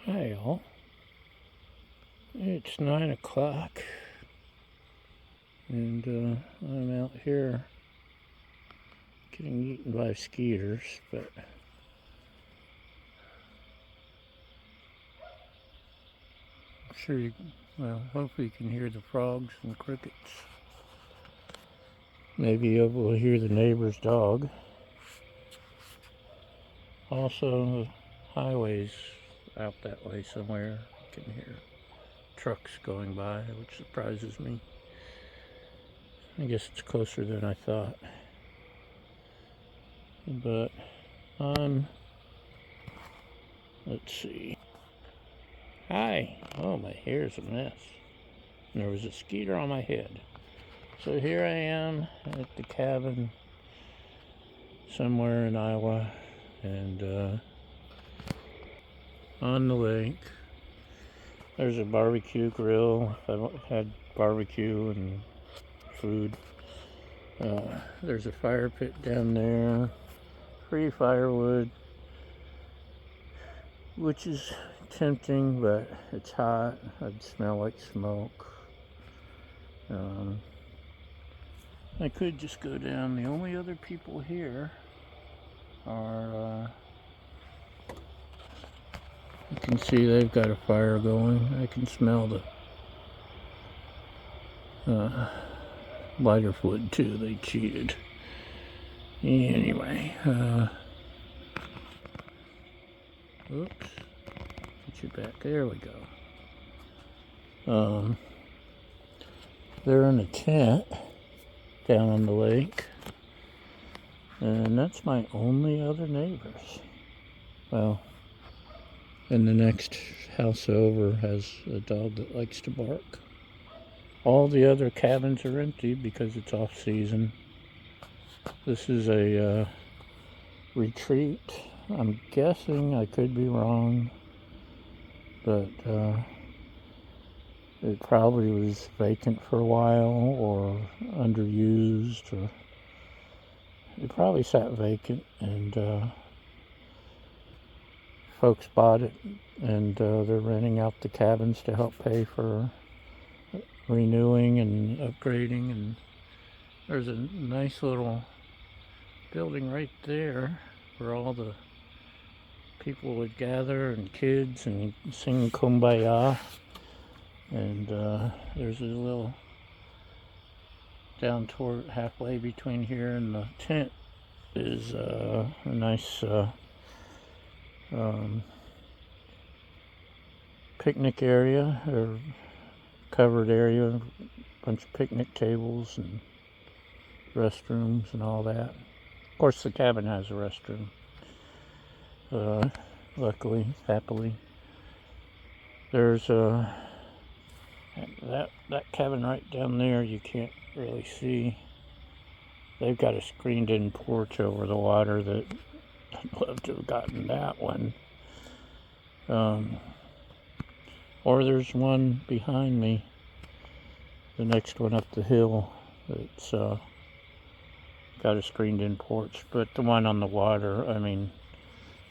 Hi all. It's 9 o'clock and I'm out here getting eaten by skeeters, but I'm sure hopefully you can hear the frogs and crickets. Maybe you will hear the neighbor's dog. Also, the highways out that way somewhere. You can hear trucks going by, which surprises me. I guess it's closer than I thought. But let's see. Hi. Oh, my hair's a mess. And there was a skeeter on my head. So here I am at the cabin somewhere in Iowa, and on the lake. There's a barbecue grill. I've had barbecue and food. There's a fire pit down there. Free firewood, which is tempting, but it's hot. I'd smell like smoke. I could just go down. The only other people here are, you can see they've got a fire going. I can smell the lighter fluid too. They cheated. Anyway, oops, get you back. There we go. They're in a tent down on the lake, and that's my only other neighbors. Well, and the next house over has a dog that likes to bark. All the other cabins are empty because it's off season. This is a retreat. I'm guessing, I could be wrong, but it probably was vacant for a while or underused, or it probably sat vacant, and folks bought it, and they're renting out the cabins to help pay for renewing and upgrading. And there's a nice little building right there where all the people would gather, and kids, and sing Kumbaya. And there's a little down toward halfway between here and the tent is a nice picnic area, or covered area, a bunch of picnic tables and restrooms and all that. Of course, the cabin has a restroom. Luckily, happily. There's that cabin right down there. You can't really see. They've got a screened-in porch over the water that I'd love to have gotten that one. Or there's one behind me, the next one up the hill, that's got a screened-in porch. But the one on the water, I mean,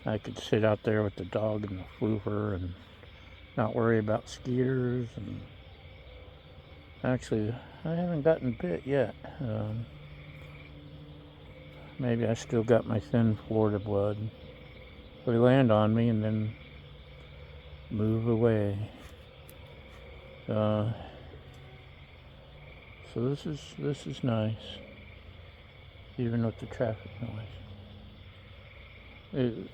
I could sit out there with the dog and the floofer and not worry about skeeters. And actually, I haven't gotten bit yet. Maybe I still got my thin Florida blood. They land on me and then move away. So this is nice, even with the traffic noise.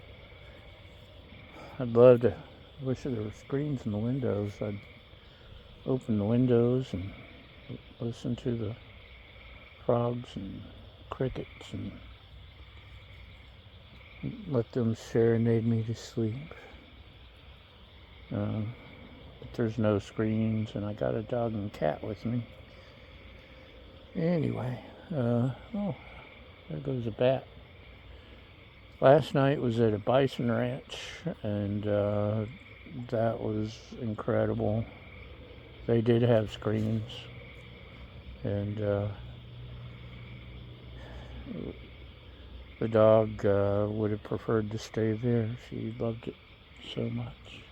I'd love to. I wish there were screens in the windows. I'd open the windows and listen to the frogs and crickets and let them serenade me to sleep. But there's no screens, and I got a dog and cat with me. Anyway, oh, there goes a bat. Last night was at a bison ranch, and that was incredible. They did have screens, and the dog would have preferred to stay there. She loved it so much.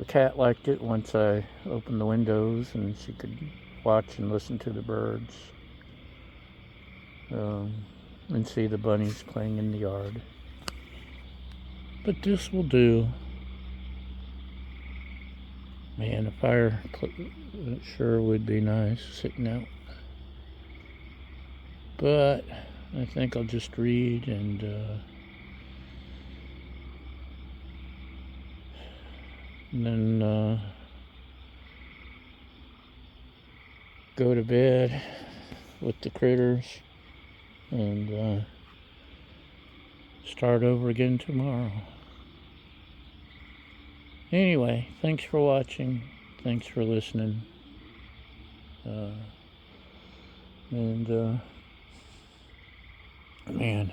The cat liked it once I opened the windows and she could watch and listen to the birds. And see the bunnies playing in the yard. But this will do. Man, a fire sure would be nice sitting out. But I think I'll just read and then go to bed with the critters and start over again tomorrow. Anyway, thanks for watching. Thanks for listening. Man,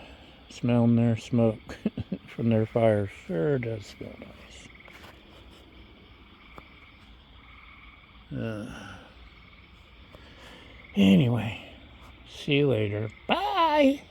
smelling their smoke from their fire sure does smell nice. Anyway, see you later. Bye!